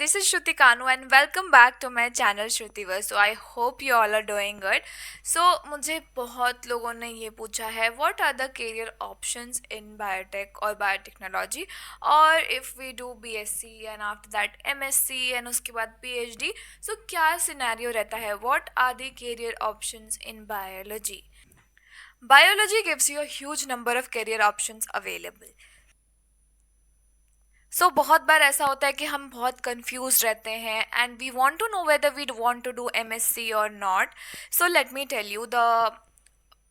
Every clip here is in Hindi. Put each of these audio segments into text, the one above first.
this is Shruti Kanu and welcome back to my channel Shrutiverse. So I hope you all are doing good. So मुझे बहुत लोगों ने ये पूछा है what are the career options in biotech और biotechnology और if we do BSc and after that MSc and उसके बाद PhD, so क्या scenario रहता है, what are the career options in biology? Biology gives you a huge number of career options available. बहुत बार ऐसा होता है कि हम बहुत कंफ्यूज रहते हैं and we want to know whether we want to do MSc और not. So let me tell you the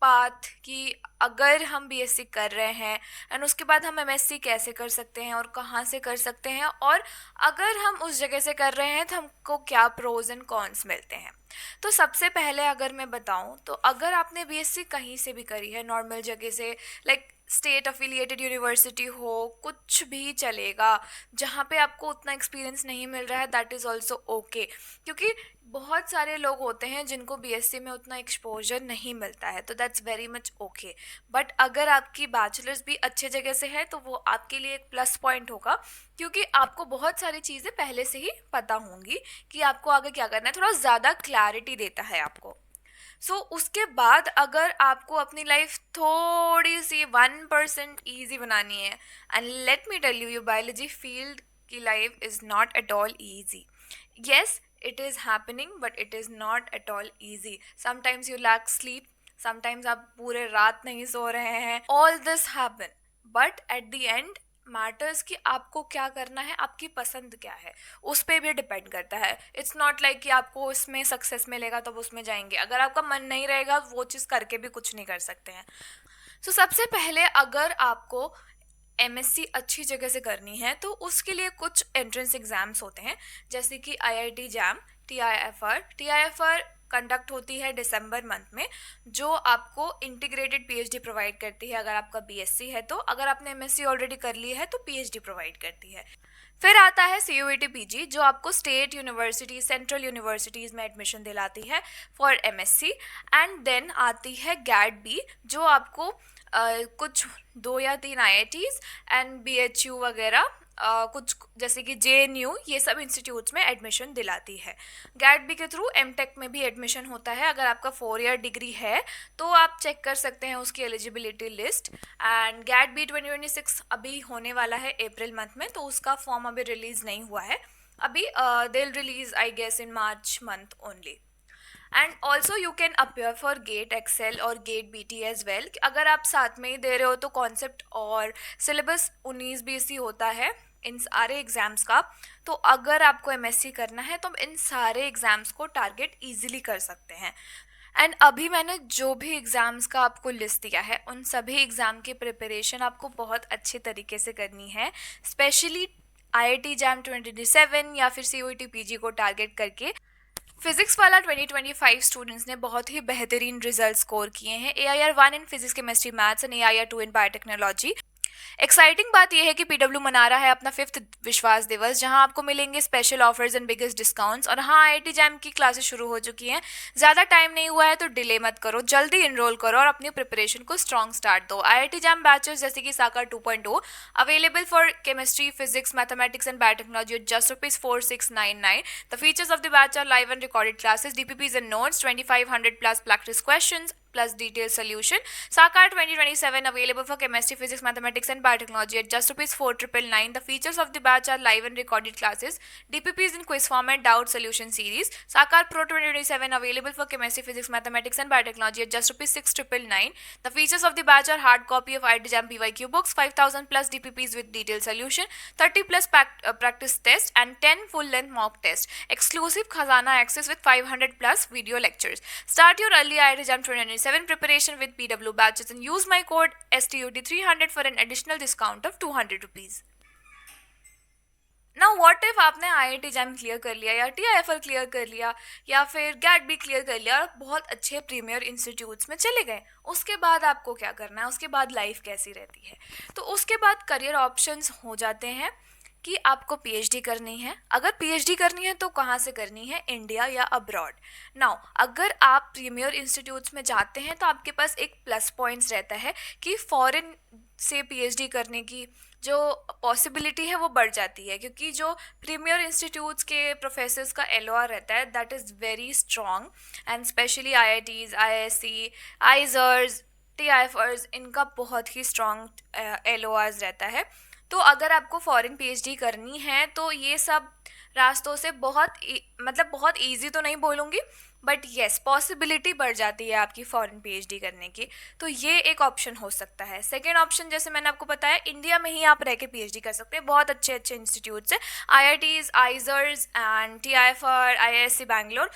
path कि अगर हम बीएससी कर रहे हैं एंड उसके बाद हम एमएससी कैसे कर सकते हैं और कहाँ से कर सकते हैं, और अगर हम उस जगह से कर रहे हैं तो हमको क्या प्रोज एंड कॉन्स मिलते हैं. तो सबसे पहले अगर मैं बताऊं तो अगर आपने बीएससी कहीं से भी करी है, नॉर्मल जगह से, लाइक स्टेट अफिलिएटेड यूनिवर्सिटी हो, कुछ भी चलेगा, जहाँ पे आपको उतना एक्सपीरियंस नहीं मिल रहा है, दैट इज़ ऑल्सो ओके. क्योंकि बहुत सारे लोग होते हैं जिनको बीएससी में उतना एक्सपोजर नहीं मिलता है, तो that's very much okay. But अगर आपकी बैचलर्स भी अच्छे जगह से है तो वो आपके लिए एक प्लस पॉइंट होगा, क्योंकि आपको बहुत सारी चीज़ें पहले से ही पता होंगी कि आपको आगे क्या करना है, थोड़ा ज़्यादा क्लैरिटी देता है आपको. उसके बाद अगर आपको अपनी लाइफ थोड़ी सी 1% ईजी बनानी है, and let me tell you, biology field की life is not at all easy. Yes, it is happening but it is not at all easy. Sometimes you lack sleep, sometimes आप पूरे रात नहीं सो रहे हैं, all this happen. But at the end matters कि आपको क्या करना है, आपकी पसंद क्या है, उस पर भी डिपेंड करता है. इट्स नॉट लाइक कि आपको इसमें सक्सेस मिलेगा तब उसमें जाएंगे. अगर आपका मन नहीं रहेगा वो चीज़ करके भी कुछ नहीं कर सकते हैं. सबसे पहले अगर आपको एमएससी अच्छी जगह से करनी है तो उसके लिए कुछ एंट्रेंस एग्ज़ाम्स होते हैं, जैसे कि आईआईटी जैम, टीआईएफआर कंडक्ट होती है दिसंबर मंथ में, जो आपको इंटीग्रेटेड पीएचडी प्रोवाइड करती है अगर आपका बीएससी है तो. अगर आपने एमएससी ऑलरेडी कर ली है तो पीएचडी प्रोवाइड करती है. फिर आता है सीयूईटी पीजी, जो आपको स्टेट यूनिवर्सिटी, सेंट्रल यूनिवर्सिटीज़ में एडमिशन दिलाती है फॉर एमएससी. एंड देन आती है गैट बी, जो आपको कुछ 2 या 3 आईआईटीज़ एंड बीएचयू वगैरह, कुछ जैसे कि जेएनयू, ये सब इंस्टीट्यूट्स में एडमिशन दिलाती है. गैट बी के थ्रू एमटेक में भी एडमिशन होता है. अगर आपका 4 ईयर डिग्री है तो आप चेक कर सकते हैं उसकी eligibility list. And GAT B 2026 अभी होने वाला है अप्रैल मंथ में, तो उसका फॉर्म अभी रिलीज़ नहीं हुआ है. अभी they will release I guess in March month only. And also you can appear for GATE XL और गेट बीटी एज वेल. अगर आप साथ में ही दे रहे हो तो कॉन्सेप्ट और सिलेबस 19-20 ही होता है इन सारे एग्ज़ाम्स का. तो अगर आपको एमएससी करना है तो इन सारे एग्ज़ाम्स को टारगेट ईजिली कर सकते हैं. एंड अभी मैंने जो भी एग्ज़ाम्स का आपको लिस्ट दिया है, उन सभी एग्ज़ाम की प्रिपरेशन आपको बहुत अच्छे तरीके से करनी है, स्पेशली आईआईटी जैम 2027 या फिर सीयूईटी पीजी को टारगेट करके. फिजिक्स वाला 2025 स्टूडेंट्स ने बहुत ही बेहतरीन रिजल्ट स्कोर किए हैं. AIR 1 in physics, chemistry, maths and AIR 2 in biotechnology. Exciting बात यह है कि पीडब्ल्यू मना रहा है अपना 5th विश्वास दिवस, जहां आपको मिलेंगे special offers and biggest discounts. और हाँ, आईआईटी जैम की क्लासेस शुरू हो चुकी हैं. ज़्यादा टाइम नहीं हुआ है तो डिले मत करो, जल्दी इनरोल करो और अपनी प्रिपरेशन को स्ट्रॉन्ग स्टार्ट दो. आईआईटी जैम बैचेस जैसे कि साकार 2.0 available for chemistry, physics, mathematics and biotechnology at just ₹4699. The features of the batch are live and recorded classes, DPPs and notes, 2500 plus practice questions plus detailed solution. Sakar 2027 available for chemistry, physics, mathematics and biotechnology at just ₹4999. The features of the batch are live and recorded classes, DPPs in quiz format, doubt solution series. Sakar Pro 2027 available for chemistry, physics, mathematics and biotechnology at just ₹6999. The features of the batch are hard copy of IIT Jam PYQ books, 5000 plus DPPs with detailed solution, 30 plus practice test and 10 full length mock test. Exclusive Khazana access with 500 plus video lectures. Start your early IIT Jam 2027 preparation with PW batches and use my code STUT300 for an additional discount of ₹200. Now what if आपने आईआईटी जैम क्लियर कर लिया या टीआईएफआर क्लियर कर लिया या फिर गैट बी क्लियर कर लिया और बहुत अच्छे प्रीमियर इंस्टीट्यूट्स में चले गए, उसके बाद आपको क्या करना है, उसके बाद लाइफ कैसी रहती है? तो उसके बाद करियर ऑप्शंस हो जाते हैं कि आपको पीएचडी करनी है. अगर पीएचडी करनी है तो कहाँ से करनी है, इंडिया या अब्रॉड. नाउ अगर आप प्रीमियर इंस्टीट्यूट्स में जाते हैं तो आपके पास एक प्लस पॉइंट्स रहता है कि फॉरेन से पीएचडी करने की जो पॉसिबिलिटी है वो बढ़ जाती है, क्योंकि जो प्रीमियर इंस्टीट्यूट्स के प्रोफेसर्स का एलओआर रहता है that is very strong, and specially IITs, ISC, IISERs, TIFRs, इनका बहुत ही स्ट्रॉन्ग एलओआर्स रहता है। तो अगर आपको फॉरेन पीएचडी करनी है तो ये सब रास्तों से मतलब बहुत इजी तो नहीं बोलूँगी, बट येस पॉसिबिलिटी बढ़ जाती है आपकी फॉरेन पीएचडी करने की। तो ये एक ऑप्शन हो सकता है। सेकेंड ऑप्शन, जैसे मैंने आपको बताया, इंडिया में ही आप रह के पीएचडी कर सकते हैं। बहुत अच्छे अच्छे इंस्टीट्यूट्स हैं, IITs, IISERs and TIFR, IISc Bangalore,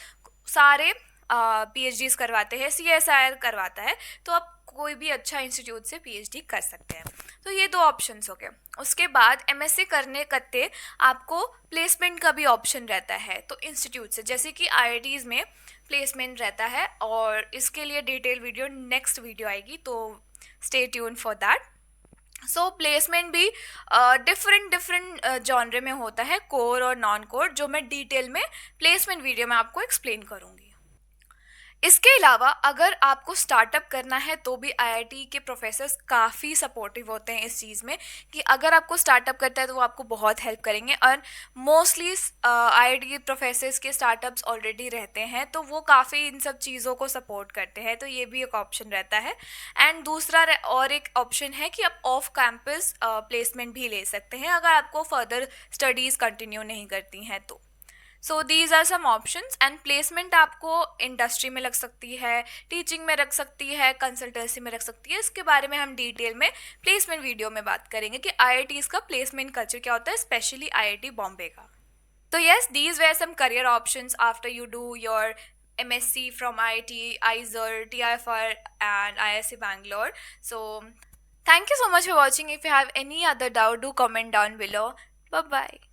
सारे पीएचडीज करवाते हैं, सीएसआईआर करवाता है। तो आप कोई भी अच्छा इंस्टीट्यूट से पीएचडी कर सकते हैं। तो ये दो ऑप्शंस हो गए। उसके बाद एमएससी करने करते आपको प्लेसमेंट का भी ऑप्शन रहता है। तो इंस्टीट्यूट से, जैसे कि आईआईटीज़ में प्लेसमेंट रहता है, और इसके लिए डिटेल वीडियो नेक्स्ट वीडियो आएगी, तो stay tune for that. So placement भी डिफरेंट जॉनरे में होता है, कोर और नॉन कोर, जो मैं डिटेल में प्लेसमेंट वीडियो में आपको एक्सप्लेन करूँगी। इसके अलावा अगर आपको स्टार्टअप करना है तो भी आईआईटी के प्रोफेसर्स काफ़ी सपोर्टिव होते हैं इस चीज़ में, कि अगर आपको स्टार्टअप करता है तो वो आपको बहुत हेल्प करेंगे। और मोस्टली आईआईटी के प्रोफेसर्स के स्टार्टअप्स ऑलरेडी रहते हैं, तो वो काफ़ी इन सब चीज़ों को सपोर्ट करते हैं। तो ये भी एक ऑप्शन रहता है। एंड दूसरा और एक ऑप्शन है कि आप ऑफ कैंपस प्लेसमेंट भी ले सकते हैं अगर आपको फर्दर स्टडीज़ कंटिन्यू नहीं करती हैं तो। So these are some options. And placement आपको इंडस्ट्री में लग सकती है, टीचिंग में रख सकती है, कंसल्टेंसी में रख सकती है। इसके बारे में हम डिटेल में प्लेसमेंट वीडियो में बात करेंगे कि आईआईटीज़ का प्लेसमेंट कल्चर क्या होता है, स्पेशली आईआईटी बॉम्बे का। तो yes, these were some career options after you do your MSc from IIT, IISER, TIFR and IISc Bangalore. So thank you so much for watching. If you have any other doubt, do comment down below. Bye bye.